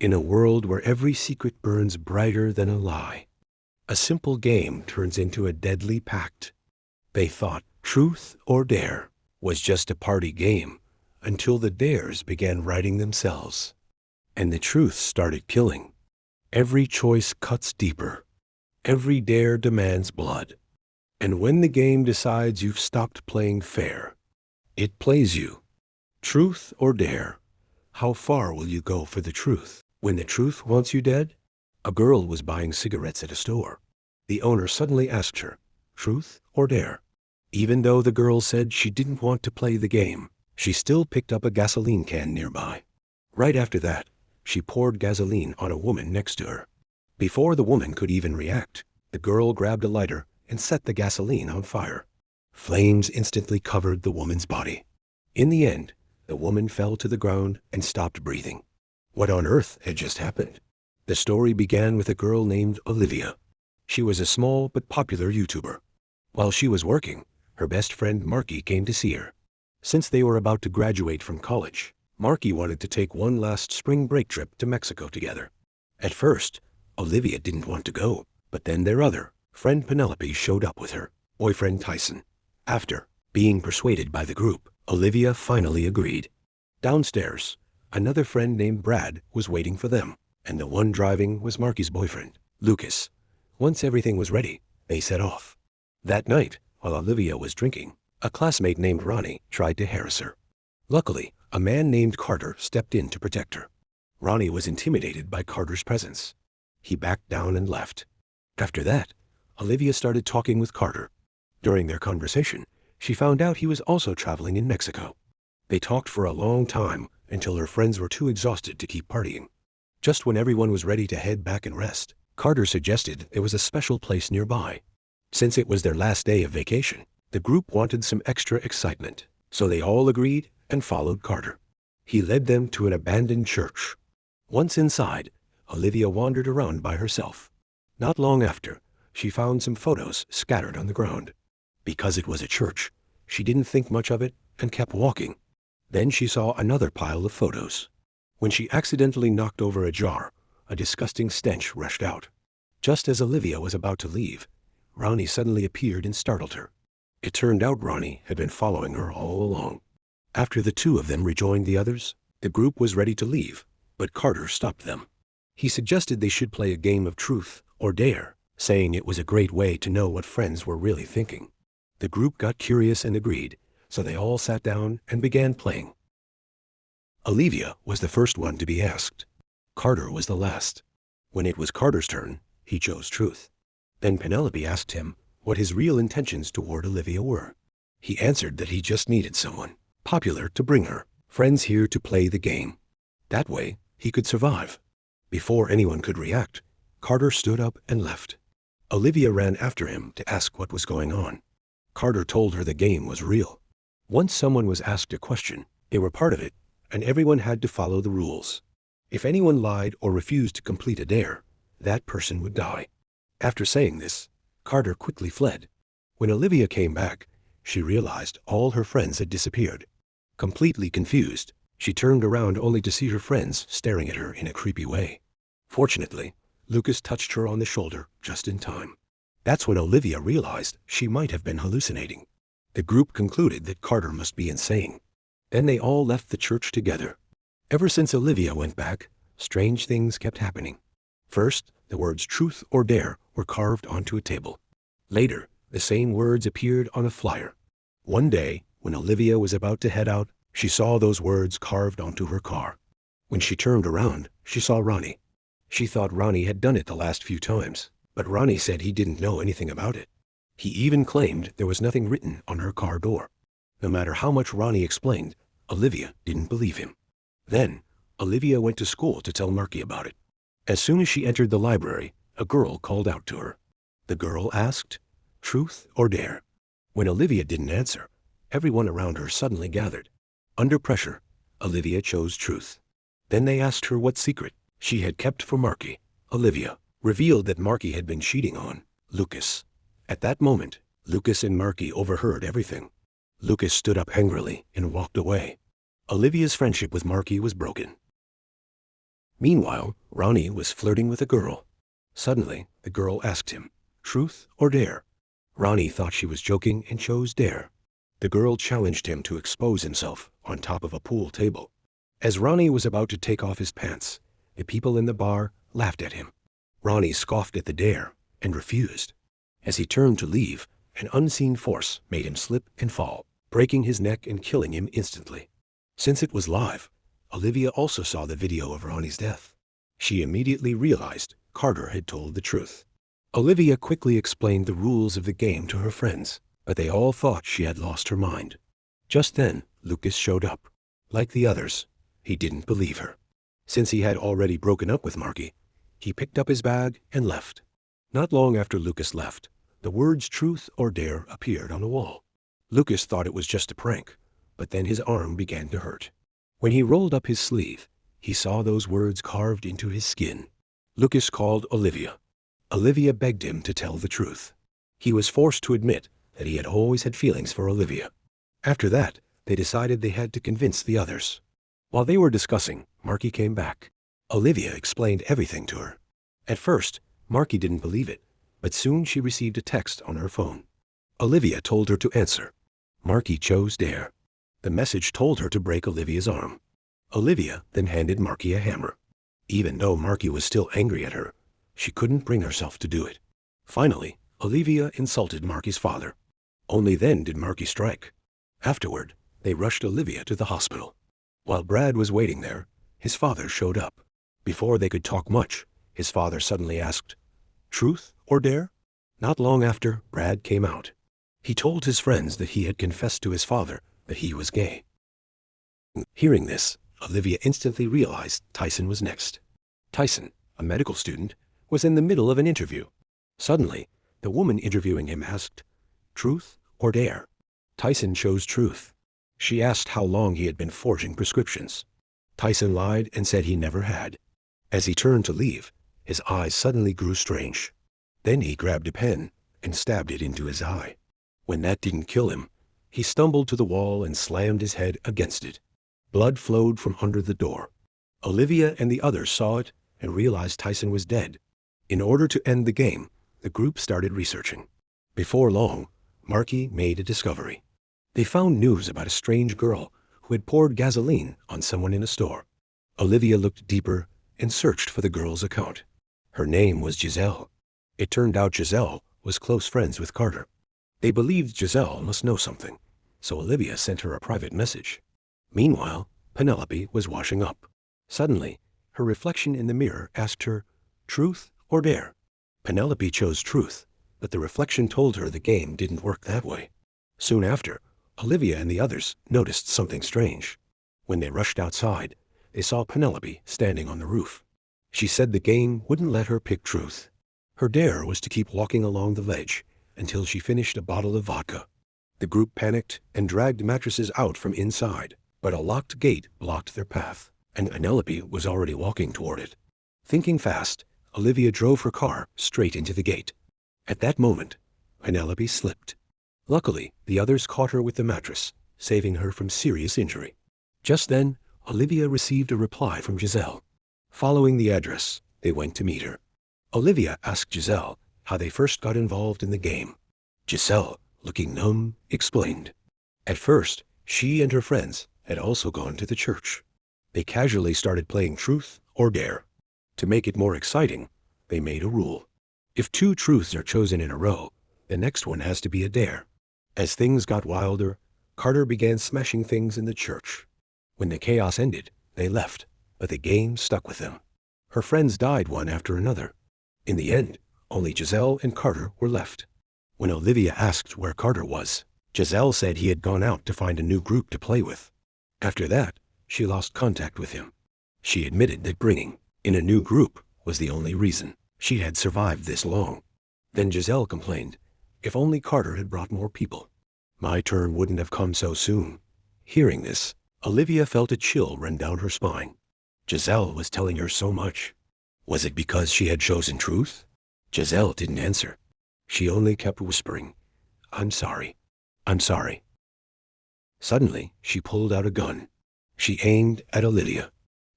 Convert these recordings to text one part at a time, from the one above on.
In a world where every secret burns brighter than a lie, a simple game turns into a deadly pact. They thought truth or dare was just a party game until the dares began writing themselves, and the truth started killing. Every choice cuts deeper. Every dare demands blood. And when the game decides you've stopped playing fair, it plays you. Truth or dare? How far will you go for the truth when the truth wants you dead? A girl was buying cigarettes at a store. The owner suddenly asked her, truth or dare? Even though the girl said she didn't want to play the game, she still picked up a gasoline can nearby. Right after that, she poured gasoline on a woman next to her. Before the woman could even react, the girl grabbed a lighter and set the gasoline on fire. Flames instantly covered the woman's body. In the end, the woman fell to the ground and stopped breathing. What on earth had just happened? The story began with a girl named Olivia. She was a small but popular YouTuber. While she was working, her best friend Marky came to see her. Since they were about to graduate from college, Marky wanted to take one last spring break trip to Mexico together. At first, Olivia didn't want to go, but then their other friend Penelope showed up with her boyfriend Tyson. After being persuaded by the group, Olivia finally agreed. Downstairs, another friend named Brad was waiting for them, and the one driving was Marky's boyfriend, Lucas. Once everything was ready, they set off. That night, while Olivia was drinking, a classmate named Ronnie tried to harass her. Luckily, a man named Carter stepped in to protect her. Ronnie was intimidated by Carter's presence. He backed down and left. After that, Olivia started talking with Carter. During their conversation, she found out he was also traveling in Mexico. They talked for a long time until her friends were too exhausted to keep partying. Just when everyone was ready to head back and rest, Carter suggested there was a special place nearby. Since it was their last day of vacation, the group wanted some extra excitement, so they all agreed and followed Carter. He led them to an abandoned church. Once inside, Olivia wandered around by herself. Not long after, she found some photos scattered on the ground. Because it was a church, she didn't think much of it and kept walking. Then she saw another pile of photos. When she accidentally knocked over a jar, a disgusting stench rushed out. Just as Olivia was about to leave, Ronnie suddenly appeared and startled her. It turned out Ronnie had been following her all along. After the two of them rejoined the others, the group was ready to leave, but Carter stopped them. He suggested they should play a game of truth or dare, saying it was a great way to know what friends were really thinking. The group got curious and agreed, so they all sat down and began playing. Olivia was the first one to be asked. Carter was the last. When it was Carter's turn, he chose truth. Then Penelope asked him what his real intentions toward Olivia were. He answered that he just needed someone popular to bring her, friends here to play the game. That way, he could survive. Before anyone could react, Carter stood up and left. Olivia ran after him to ask what was going on. Carter told her the game was real. Once someone was asked a question, they were part of it, and everyone had to follow the rules. If anyone lied or refused to complete a dare, that person would die. After saying this, Carter quickly fled. When Olivia came back, she realized all her friends had disappeared. Completely confused, she turned around only to see her friends staring at her in a creepy way. Fortunately, Lucas touched her on the shoulder just in time. That's when Olivia realized she might have been hallucinating. The group concluded that Carter must be insane. Then they all left the church together. Ever since Olivia went back, strange things kept happening. First, the words truth or dare were carved onto a table. Later, the same words appeared on a flyer. One day, when Olivia was about to head out, she saw those words carved onto her car. When she turned around, she saw Ronnie. She thought Ronnie had done it the last few times, but Ronnie said he didn't know anything about it. He even claimed there was nothing written on her car door. No matter how much Ronnie explained, Olivia didn't believe him. Then, Olivia went to school to tell Marky about it. As soon as she entered the library, a girl called out to her. The girl asked, truth or dare? When Olivia didn't answer, everyone around her suddenly gathered. Under pressure, Olivia chose truth. Then they asked her what secret she had kept for Marky. Olivia revealed that Marky had been cheating on Lucas. At that moment, Lucas and Marky overheard everything. Lucas stood up angrily and walked away. Olivia's friendship with Marky was broken. Meanwhile, Ronnie was flirting with a girl. Suddenly, the girl asked him, truth or dare? Ronnie thought she was joking and chose dare. The girl challenged him to expose himself on top of a pool table. As Ronnie was about to take off his pants, the people in the bar laughed at him. Ronnie scoffed at the dare and refused. As he turned to leave, an unseen force made him slip and fall, breaking his neck and killing him instantly. Since it was live, Olivia also saw the video of Ronnie's death. She immediately realized Carter had told the truth. Olivia quickly explained the rules of the game to her friends, but they all thought she had lost her mind. Just then, Lucas showed up. Like the others, he didn't believe her. Since he had already broken up with Marky, he picked up his bag and left. Not long after Lucas left, the words truth or dare appeared on the wall. Lucas thought it was just a prank, but then his arm began to hurt. When he rolled up his sleeve, he saw those words carved into his skin. Lucas called Olivia. Olivia begged him to tell the truth. He was forced to admit that he had always had feelings for Olivia. After that, they decided they had to convince the others. While they were discussing, Marky came back. Olivia explained everything to her. At first, Marky didn't believe it, but soon she received a text on her phone. Olivia told her to answer. Marky chose dare. The message told her to break Olivia's arm. Olivia then handed Marky a hammer. Even though Marky was still angry at her, she couldn't bring herself to do it. Finally, Olivia insulted Marky's father. Only then did Marky strike. Afterward, they rushed Olivia to the hospital. While Brad was waiting there, his father showed up. Before they could talk much, his father suddenly asked, truth or dare? Not long after, Brad came out. He told his friends that he had confessed to his father that he was gay. Hearing this, Olivia instantly realized Tyson was next. Tyson, a medical student, was in the middle of an interview. Suddenly, the woman interviewing him asked, truth or dare? Tyson chose truth. She asked how long he had been forging prescriptions. Tyson lied and said he never had. As he turned to leave, his eyes suddenly grew strange. Then he grabbed a pen and stabbed it into his eye. When that didn't kill him, he stumbled to the wall and slammed his head against it. Blood flowed from under the door. Olivia and the others saw it and realized Tyson was dead. In order to end the game, the group started researching. Before long, Marky made a discovery. They found news about a strange girl who had poured gasoline on someone in a store. Olivia looked deeper and searched for the girl's account. Her name was Giselle. It turned out Giselle was close friends with Carter. They believed Giselle must know something, so Olivia sent her a private message. Meanwhile, Penelope was washing up. Suddenly, her reflection in the mirror asked her, truth or dare? Penelope chose truth, but the reflection told her the game didn't work that way. Soon after, Olivia and the others noticed something strange. When they rushed outside, they saw Penelope standing on the roof. She said the game wouldn't let her pick truth. Her dare was to keep walking along the ledge until she finished a bottle of vodka. The group panicked and dragged mattresses out from inside, but a locked gate blocked their path, and Penelope was already walking toward it. Thinking fast, Olivia drove her car straight into the gate. At that moment, Penelope slipped. Luckily, the others caught her with the mattress, saving her from serious injury. Just then, Olivia received a reply from Giselle. Following the address, they went to meet her. Olivia asked Giselle how they first got involved in the game. Giselle, looking numb, explained. At first, she and her friends had also gone to the church. They casually started playing truth or dare. To make it more exciting, they made a rule. If 2 truths are chosen in a row, the next one has to be a dare. As things got wilder, Carter began smashing things in the church. When the chaos ended, they left, but the game stuck with them. Her friends died one after another. In the end, only Giselle and Carter were left. When Olivia asked where Carter was, Giselle said he had gone out to find a new group to play with. After that, she lost contact with him. She admitted that bringing in a new group was the only reason she had survived this long. Then Giselle complained, if only Carter had brought more people, my turn wouldn't have come so soon. Hearing this, Olivia felt a chill run down her spine. Giselle was telling her so much. Was it because she had chosen truth? Giselle didn't answer. She only kept whispering, I'm sorry. I'm sorry. Suddenly, she pulled out a gun. She aimed at Olivia.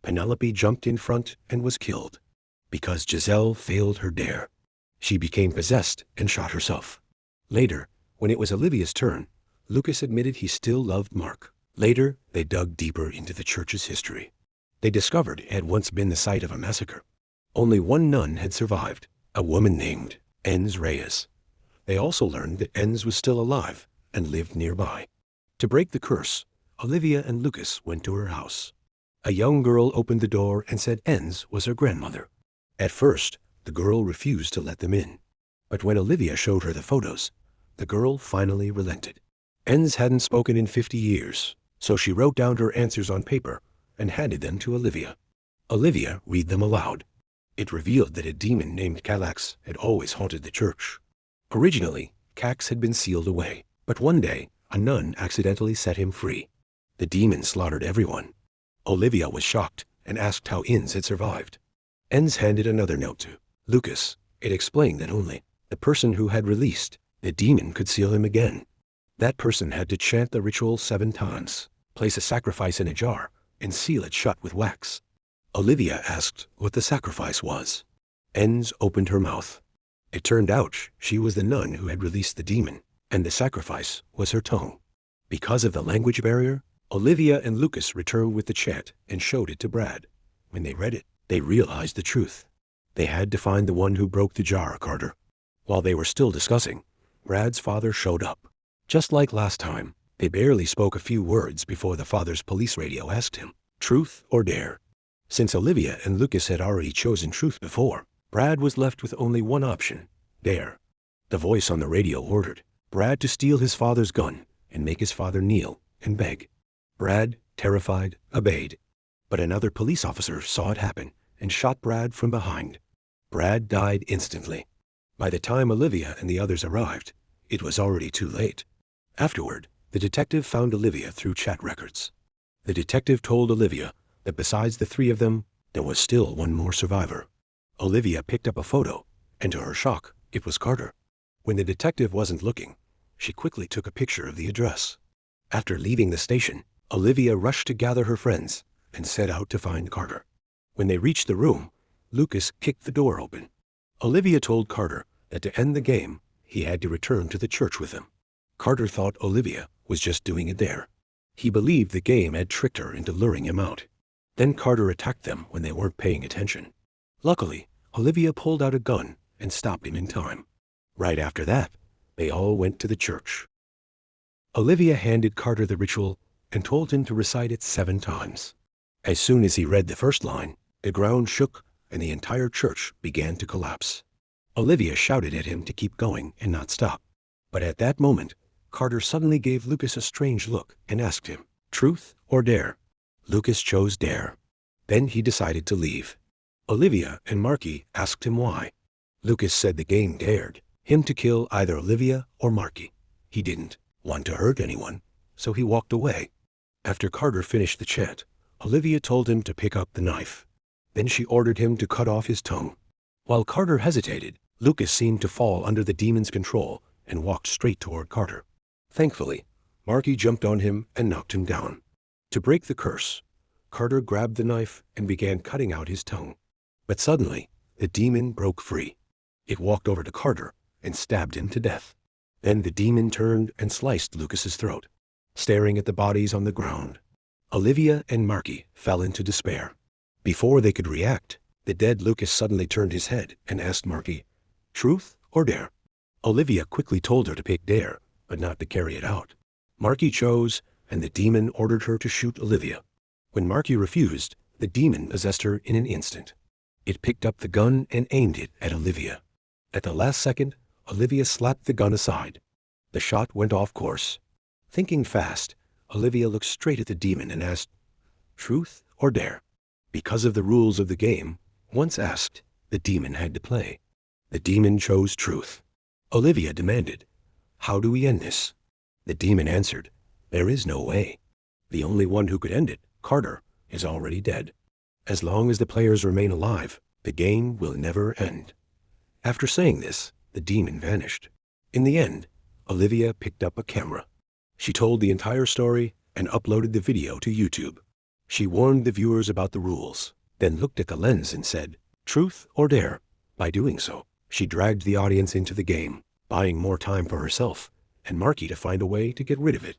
Penelope jumped in front and was killed. Because Giselle failed her dare, she became possessed and shot herself. Later, when it was Olivia's turn, Lucas admitted he still loved Mark. Later, they dug deeper into the church's history. They discovered it had once been the site of a massacre. Only one nun had survived, a woman named Enz Reyes. They also learned that Enz was still alive and lived nearby. To break the curse, Olivia and Lucas went to her house. A young girl opened the door and said Enz was her grandmother. At first, the girl refused to let them in. But when Olivia showed her the photos, the girl finally relented. Enz hadn't spoken in 50 years, so she wrote down her answers on paper and handed them to Olivia. Olivia read them aloud. It revealed that a demon named Cax had always haunted the church. Originally, Cax had been sealed away, but one day, a nun accidentally set him free. The demon slaughtered everyone. Olivia was shocked and asked how Enz had survived. Enz handed another note to Lucas. It explained that only the person who had released the demon could seal him again. That person had to chant the ritual 7 times, place a sacrifice in a jar, and seal it shut with wax. Olivia asked what the sacrifice was. Enz opened her mouth. It turned out she was the nun who had released the demon, and the sacrifice was her tongue. Because of the language barrier, Olivia and Lucas returned with the chant and showed it to Brad. When they read it, they realized the truth. They had to find the one who broke the jar, Carter. While they were still discussing, Brad's father showed up. Just like last time, they barely spoke a few words before the father's police radio asked him, truth or dare? Since Olivia and Lucas had already chosen truth before, Brad was left with only one option, dare. The voice on the radio ordered Brad to steal his father's gun and make his father kneel and beg. Brad, terrified, obeyed. But another police officer saw it happen and shot Brad from behind. Brad died instantly. By the time Olivia and the others arrived, it was already too late. Afterward, the detective found Olivia through chat records. The detective told Olivia that besides the 3 of them, there was still one more survivor. Olivia picked up a photo, and to her shock, it was Carter. When the detective wasn't looking, she quickly took a picture of the address. After leaving the station, Olivia rushed to gather her friends and set out to find Carter. When they reached the room, Lucas kicked the door open. Olivia told Carter that to end the game, he had to return to the church with them. Carter thought Olivia was just doing it there. He believed the game had tricked her into luring him out. Then Carter attacked them when they weren't paying attention. Luckily, Olivia pulled out a gun and stopped him in time. Right after that, they all went to the church. Olivia handed Carter the ritual and told him to recite it 7 times. As soon as he read the first line, the ground shook and the entire church began to collapse. Olivia shouted at him to keep going and not stop. But at that moment, Carter suddenly gave Lucas a strange look and asked him, truth or dare? Lucas chose dare. Then he decided to leave. Olivia and Marky asked him why. Lucas said the game dared him to kill either Olivia or Marky. He didn't want to hurt anyone, so he walked away. After Carter finished the chant, Olivia told him to pick up the knife. Then she ordered him to cut off his tongue. While Carter hesitated, Lucas seemed to fall under the demon's control and walked straight toward Carter. Thankfully, Marky jumped on him and knocked him down. To break the curse, Carter grabbed the knife and began cutting out his tongue. But suddenly, the demon broke free. It walked over to Carter and stabbed him to death. Then the demon turned and sliced Lucas's throat. Staring at the bodies on the ground, Olivia and Marky fell into despair. Before they could react, the dead Lucas suddenly turned his head and asked Marky, truth or dare? Olivia quickly told her to pick dare, but not to carry it out. Marky chose, and the demon ordered her to shoot Olivia. When Marky refused, the demon possessed her in an instant. It picked up the gun and aimed it at Olivia. At the last second, Olivia slapped the gun aside. The shot went off course. Thinking fast, Olivia looked straight at the demon and asked, truth or dare? Because of the rules of the game, once asked, the demon had to play. The demon chose truth. Olivia demanded, how do we end this? The demon answered, there is no way. The only one who could end it, Carter, is already dead. As long as the players remain alive, the game will never end. After saying this, the demon vanished. In the end, Olivia picked up a camera. She told the entire story and uploaded the video to YouTube. She warned the viewers about the rules, then looked at the lens and said, "Truth or dare?" By doing so, she dragged the audience into the game, buying more time for herself and Marky to find a way to get rid of it.